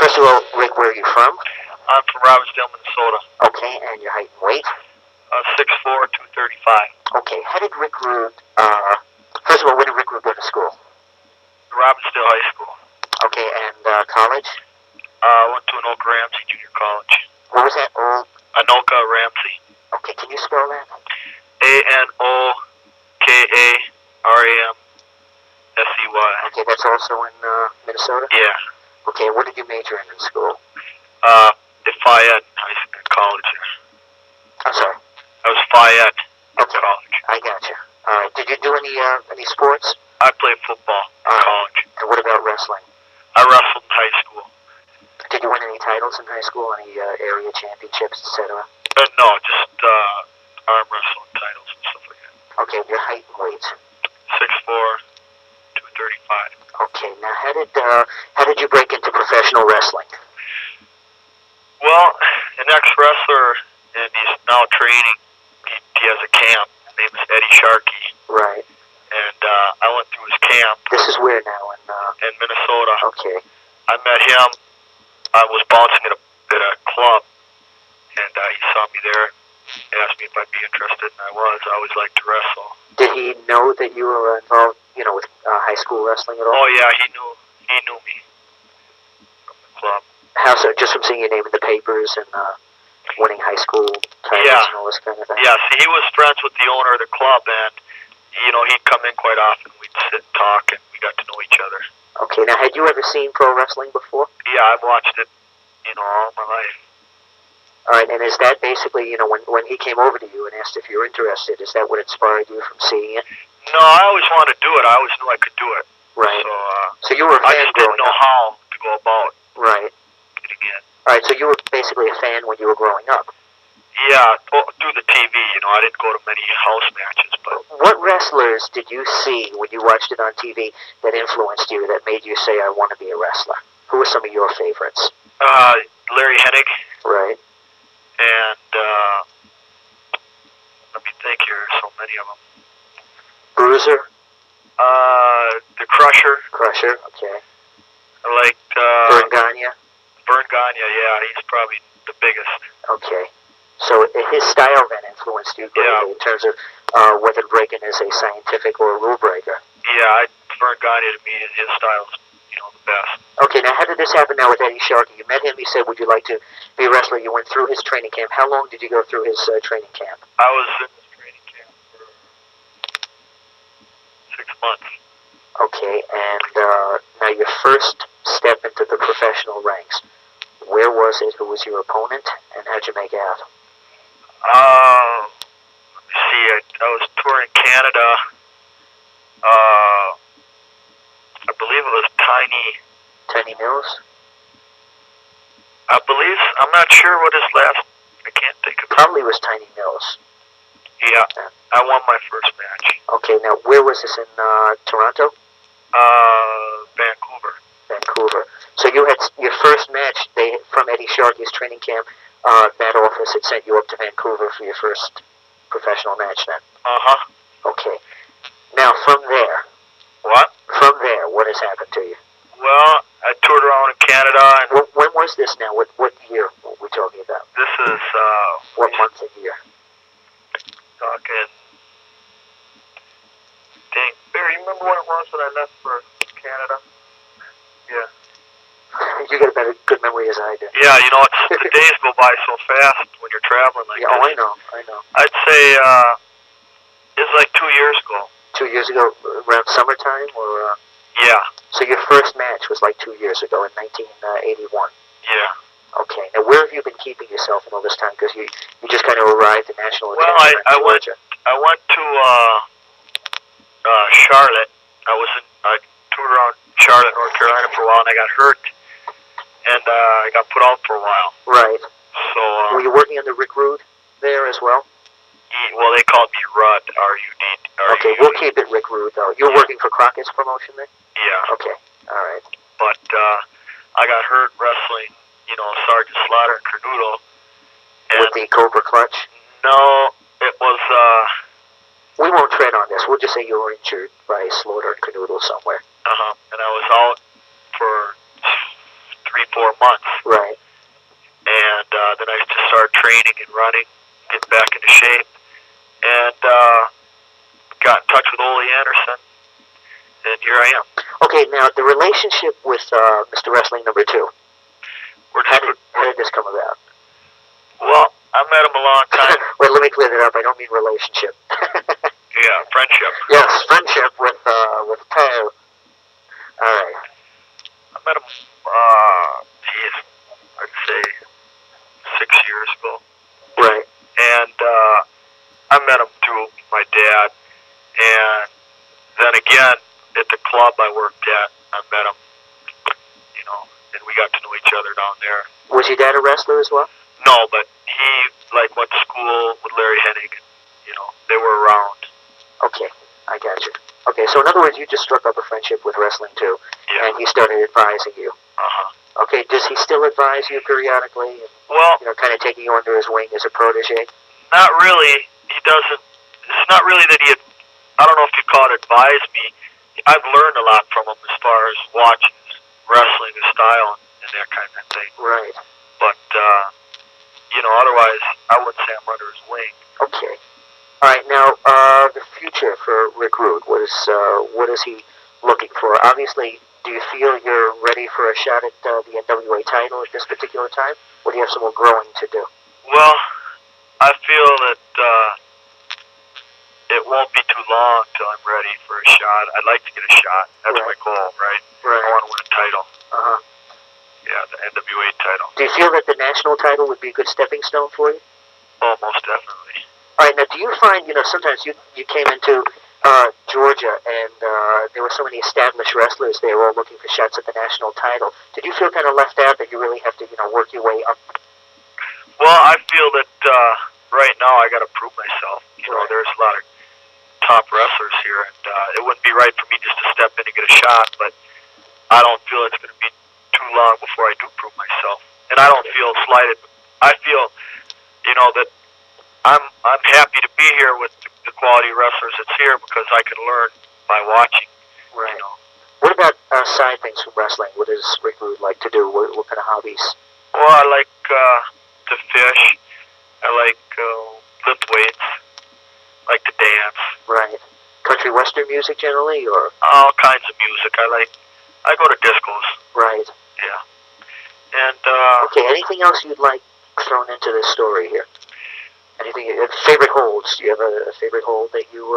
First of all, Rick, where are you from? I'm from Robbinsdale, Minnesota. Okay, and your height and weight? 6'4", 235. Okay, how did Rick Rude, first of all, where did Rick Rude go to school? Robbinsdale High School. Okay, and college? Went to Anoka Ramsey Junior College. What was that? Anoka Ramsey. Okay, can you spell that? Anokaramsey. Okay, that's also in Minnesota? Yeah. Okay, what did you major in school? Fayette High School College. I'm sorry? I was Fayette College. I gotcha. All right, did you do any sports? I played football in college. And what about wrestling? I wrestled in high school. Did you win any titles in high school? Any area championships, etc.? No, just arm wrestling titles and stuff like that. Okay, your height and weight? 6'4", 235. Okay, now how did you break into professional wrestling? Well, an ex-wrestler, and he's now training. He has a camp. His name is Eddie Sharkey. Right. And I went through his camp. This is where now? In Minnesota. Okay. I met him. I was bouncing at a club, and he saw me there and asked me if I'd be interested, and I was. I always liked to wrestle. Did he know that you were involved, with high school wrestling at all? Oh yeah, he knew me from the club. How so? Just from seeing your name in the papers and winning high school titles and all this kind of thing? Yeah, see, he was friends with the owner of the club, and he'd come in quite often. We'd sit and talk, and we got to know each other. Okay, now had you ever seen pro wrestling before? Yeah, I've watched it, all my life. All right, and is that basically, when he came over to you and asked if you were interested, is that what inspired you from seeing it? No, I always wanted to do it. I always knew I could do it. Right. So you were a fan I just didn't know how to go about getting in. All right, so you were basically a fan when you were growing up? Yeah, through the TV. I didn't go to many house matches. But what wrestlers did you see when you watched it on TV that influenced you, that made you say, I want to be a wrestler? Who were some of your favorites? Larry Hennig. Right. And let me think here. So many of them. Bruiser. The Crusher. Crusher. Okay. I liked Vern Gagne. Yeah, he's probably the biggest. Okay. So his style then influenced you greatly in terms of whether breaking is a scientific or a rule breaker. Yeah, Vern Gagne to me, his style is the best. Okay, now how did this happen now with Eddie Sharkey? You met him, he said, would you like to be a wrestler? You went through his training camp. How long did you go through his training camp? I was in his training camp for 6 months. Okay, and now your first step into the professional ranks, where was it? Who was your opponent? And how'd you make out? Let me see, I was touring Canada. I believe it was Tiny Mills? I'm not sure what his last, I can't think of it. Probably was Tiny Mills. Yeah, I won my first match. Okay, now where was this, in Toronto? Vancouver. So you had your first match, from Eddie Sharkey's training camp, that office had sent you up to Vancouver for your first professional match then? Uh-huh. Okay. Now from there. What? From there, what has happened to you? Well, I toured around in Canada. And when was this now? What year were we talking about? This is, what month and year? Talking, dang, Barry, you remember when it was that I left for Canada? Yeah. You got a good memory as I do. Yeah, the days go by so fast when you're traveling like this. Oh, I know. I'd say, it's like 2 years ago. 2 years ago, around summertime, or? Yeah. So your first match was like 2 years ago in 1981. Yeah. Okay. Now, where have you been keeping yourself in all this time? Because you just kind of arrived at national attention. Well, I went to Charlotte. I toured around Charlotte, North Carolina for a while, and I got hurt, and I got put out for a while. Right. So. Were you working under Rick Rude there as well? Well, they called me Rudd, R-U-D. Okay, we'll keep it Rick Rude, though. You're working for Crockett's promotion then? Yeah. Okay, all right. But I got hurt wrestling, Sergeant Slaughter and Cornudo. With the Cobra Clutch? No, it was... we won't tread on this. We'll just say you were injured by Slaughter and Cornudo somewhere. And I was out for 3-4 months. Right. And then I just started training and running, getting back into shape, and got in touch with Ole Anderson, and here I am. Okay, now the relationship with Mr. Wrestling number 2. How did this come about? Well, I met him a long time. Wait, let me clear that up. I don't mean relationship. Yeah, friendship. Yes, friendship with Paul. All right. I met him, I'd say 6 years ago. Right. And I met him through my dad, and then again at the club I worked at, I met him, and we got to know each other down there. Was your dad a wrestler as well? No, but he went to school with Larry Hennig. They were around. Okay, I got you. Okay, so in other words, you just struck up a friendship with wrestling too, Yeah. and he started advising you. Okay, does he still advise you periodically? And, Well, kind of taking you under his wing as a protege? not really. He doesn't. It's not really that he. I don't know if you'd call it advise me. I've learned a lot from him as far as watching wrestling, his style, and that kind of thing. Right. But otherwise, I wouldn't say I'm under his wing. Okay. All right. Now, the future for Rick Rude. What is he looking for? Obviously, do you feel you're ready for a shot at the NWA title at this particular time, or do you have some more growing to do? Well, I feel that it won't be too long till I'm ready for a shot. I'd like to get a shot. That's Right. my goal, right? Right. I want to win a title. Uh-huh. Yeah, the NWA title. Do you feel that the national title would be a good stepping stone for you? Oh, most definitely. All right. Now, do you find sometimes you came into Georgia and there were so many established wrestlers there all looking for shots at the national title. Did you feel kind of left out that you really have to work your way up? Well, I feel that right now I got to prove myself. There's a lot of top wrestlers here, and it wouldn't be right for me just to step in and get a shot. But I don't feel it's going to be too long before I do prove myself, and I don't feel slighted. I feel, that I'm happy to be here with the quality wrestlers that's here because I can learn by watching. Right. What about side things from wrestling? What does Rick Rude like to do? What kind of hobbies? Well, I like to fish. I like lift weights. I like to dance. Right. Country western music generally, or all kinds of music. I go to discos. Right. Yeah. And okay. Anything else you'd like thrown into this story here? Anything? Favorite holds? Do you have a favorite hold that you?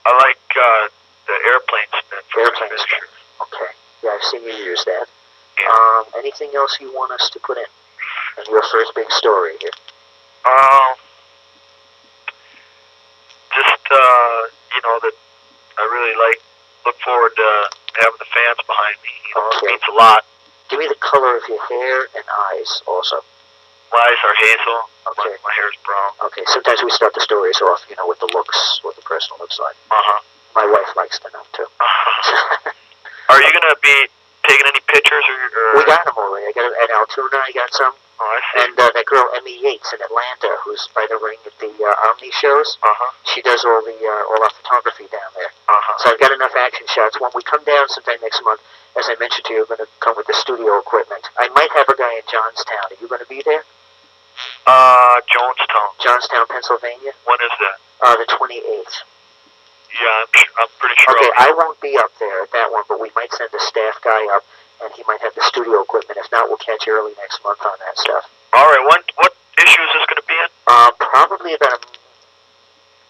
I like the airplane spin. Airplane spin. Okay. Yeah, I've seen you use that. Yeah. Anything else you want us to put in your first big story here? Just that I really look forward to having the fans behind me. It means a lot. Give me the color of your hair and eyes also. My eyes are hazel. Okay. My hair is brown. Okay. Sometimes we start the stories off, with the looks, what the person looks like. My wife likes to know too. Are you gonna be taking any pictures or? We got them already. I got at Altoona. I got some. Oh, I see. And that girl Emmy Yates in Atlanta, who's by the ring at the Omni shows. She does all our photography down there. So I've got enough action shots. When we come down sometime next month, as I mentioned to you, we're going to come with the studio equipment. I might have a guy in Johnstown. Are you going to be there? Johnstown, Pennsylvania. When is that? The 28th. Yeah, I'm pretty sure. Okay, I won't be up there at that one, but we might send a staff guy up, and he might have the studio equipment. If not, we'll catch you early next month on that stuff. All right. What issue is this going to be in? Probably about.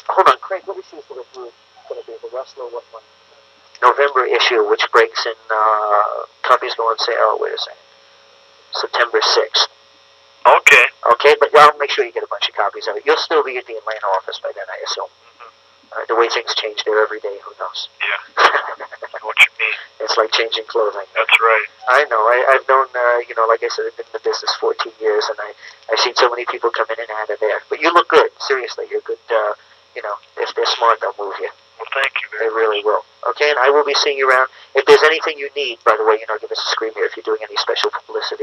Hold on, Craig. What issue is going to be? The Wrestler? What one? November issue, which breaks in. Copies go on sale. Wait a second. September 6th. Okay. Okay, but I'll make sure you get a bunch of copies of it. You'll still be at the Atlanta office by then, I assume. The way things change there every day, who knows? Yeah. I know what you mean. It's like changing clothing. That's right. I know. I've known, like I said, I've been in the business 14 years, and I've seen so many people come in and out of there. But you look good. Seriously, you're good. If they're smart, they'll move you. Well, thank you very much. They really will. Okay, and I will be seeing you around. If there's anything you need, by the way, give us a scream here if you're doing any special publicity.